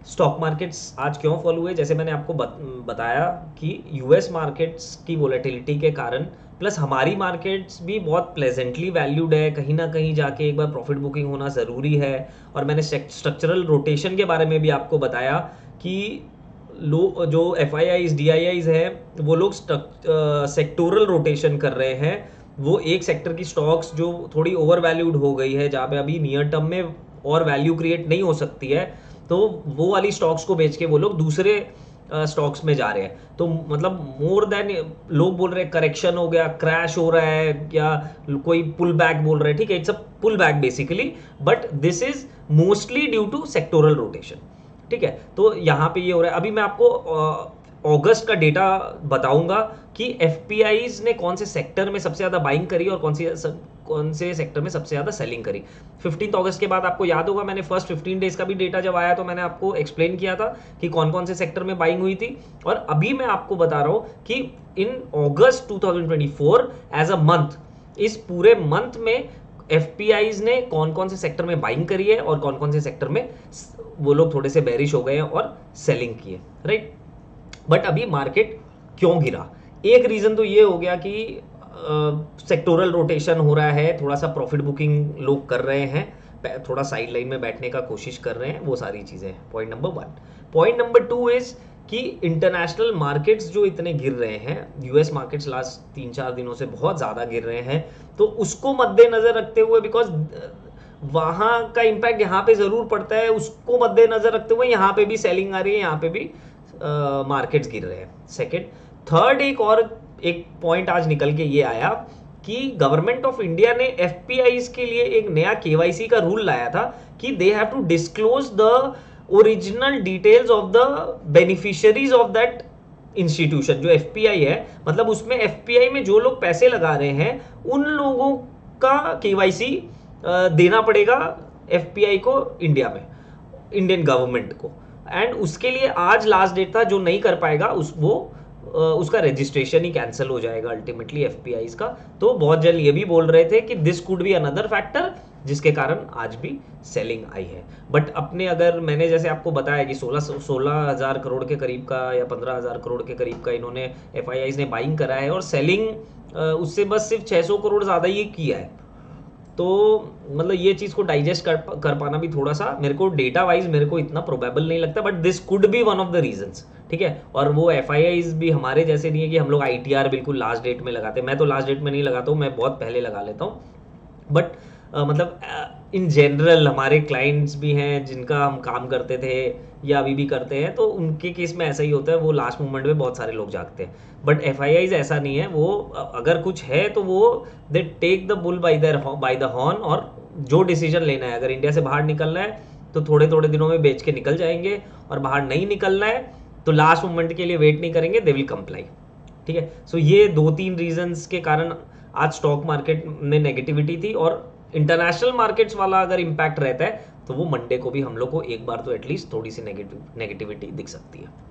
Stock markets आज क्यों fall हुए, जैसे मैंने आपको बताया कि यूएस मार्केट्स की वोलेटिलिटी के कारण, प्लस हमारी मार्केट्स भी बहुत प्लेजेंटली वैल्यूड है, कहीं ना कहीं जाके एक बार प्रॉफिट बुकिंग होना ज़रूरी है। और मैंने स्ट्रक्चरल रोटेशन के बारे में भी आपको बताया कि लो जो F I eyes D I eyes है वो लोग सेक्टोरल रोटेशन कर रहे हैं। वो एक सेक्टर की स्टॉक्स जो थोड़ी ओवर वैल्यूड हो गई है, जहाँ पे अभी नियर टर्म में और वैल्यू क्रिएट नहीं हो सकती है, तो वो वाली स्टॉक्स को बेच के वो लोग दूसरे स्टॉक्स में जा रहे हैं। तो मतलब मोर देन लोग बोल रहे हैं करेक्शन हो गया, क्रैश हो रहा है, या कोई पुल बैक बोल रहे हैं, ठीक है, it's a pull back basically, but this is mostly due to sectoral rotation. ठीक है, तो यहाँ पे ये हो रहा है। अभी मैं आपको अगस्त का डेटा बताऊंगा कि एफपीआईज ने कौन से सेक्टर में सबसे ज़्यादा बाइंग करी और कौन से सेक्टर में सबसे ज़्यादा सेलिंग करी। 15 अगस्त के बाद आपको याद होगा मैंने फर्स्ट 15 डेज का भी डेटा जब आया तो मैंने आपको एक्सप्लेन किया था कि कौन कौन से सेक्टर में बाइंग हुई थी। और अभी मैं आपको बता रहा हूँ कि इन अगस्त 2024 एज अ मंथ, इस पूरे मंथ में एफपीआईज ने कौन कौन से सेक्टर में बाइंग करी है और कौन कौन से सेक्टर में वो लोग थोड़े से बेरिश हो गए हैं और सेलिंग की है, राइट। बट अभी मार्केट क्यों गिरा, एक रीजन तो ये हो गया कि सेक्टोरल रोटेशन हो रहा है, थोड़ा सा प्रॉफिट बुकिंग लोग कर रहे हैं, थोड़ा साइड लाइन में बैठने का कोशिश कर रहे हैं, वो सारी चीजें हैं। Point number 1। Point number 2 is कि इंटरनेशनल मार्केट्स जो इतने गिर रहे हैं, यूएस मार्केट्स लास्ट 3-4 दिनों से बहुत ज़्यादा गिर रहे हैं, तो उसको मद्देनजर रखते हुए, बिकॉज वहाँ का इम्पैक्ट यहाँ पे ज़रूर पड़ता है, उसको मद्देनजर रखते हुए यहाँ पे भी सेलिंग आ रही है, यहाँ पे भी मार्केट्स गिर रहे हैं। सेकेंड। थर्ड, एक पॉइंट आज निकल के ये आया कि गवर्नमेंट ऑफ इंडिया ने एफपीआईज के लिए एक नया केवाईसी का रूल लाया था कि they have to disclose the original details of the beneficiaries of that institution. जो एफपीआई है, मतलब उसमें एफपीआई में जो लोग पैसे लगा रहे हैं उन लोगों का केवाईसी देना पड़ेगा एफपीआई को, इंडिया में, इंडियन गवर्नमेंट को। एंड उसके लिए आज लास्ट डेट था, जो नहीं कर पाएगा उसका रजिस्ट्रेशन ही कैंसिल हो जाएगा अल्टीमेटली एफपीआईज का। तो बहुत जल्द ये भी बोल रहे थे कि this could be another factor जिसके कारण आज भी सेलिंग आई है। बट अपने, अगर मैंने जैसे आपको बताया कि 16,000 करोड़ के करीब का या 15,000 करोड़ के करीब का इन्होंने एफआईआईज ने बाइंग करा है, और सेलिंग उससे बस सिर्फ 600 करोड़ ज़्यादा ही किया है। तो मतलब ये चीज़ को डाइजेस्ट कर पाना भी थोड़ा सा मेरे को डेटा वाइज मेरे को इतना प्रोबेबल नहीं लगता, but this could be one of the reasons. ठीक है, और वो एफ भी हमारे जैसे नहीं है कि हम लोग ITR बिल्कुल लास्ट डेट में लगाते हैं। मैं तो लास्ट डेट में नहीं लगाता हूँ, मैं बहुत पहले लगा लेता हूँ। बट मतलब इन जनरल हमारे क्लाइंट्स भी हैं जिनका हम काम करते थे या अभी भी करते हैं, तो उनके केस में ऐसा ही होता है, वो लास्ट मोमेंट में बहुत सारे लोग जागते हैं। बट एफआईआईज ऐसा नहीं है, वो अगर कुछ है तो वो they take the bull by the horn, और जो डिसीजन लेना है, अगर इंडिया से बाहर निकलना है तो थोड़े थोड़े दिनों में बेच के निकल जाएंगे, और बाहर नहीं निकलना है तो लास्ट मोमेंट के लिए वेट नहीं करेंगे, दे विल कंप्लाई। ठीक है, सो ये 2-3 रीजंस के कारण आज स्टॉक मार्केट में नेगेटिविटी थी। और इंटरनेशनल मार्केट्स वाला अगर इम्पैक्ट रहता है तो वो मंडे को भी हम लोग को एक बार तो एटलीस्ट थोड़ी सी नेगेटिविटी दिख सकती है।